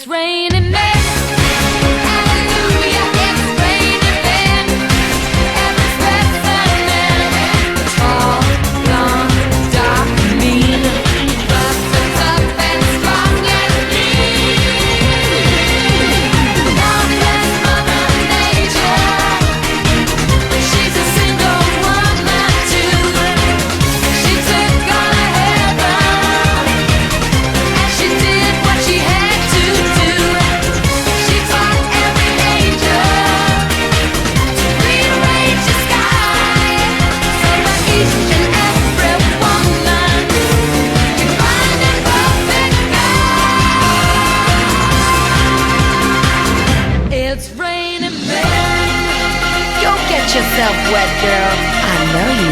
It's raining men. Hallelujah, it's raining men. Every specimen, all gone dark and mean. Busted up and strong and mean. Loveless Mother Nature. She's a single woman too. She took on a heaven, and she did what she had to do. She taught every angel to rearrange the sky, so that each and every woman can find a perfect guy. It's raining men. Go get yourself wet, girl. I know you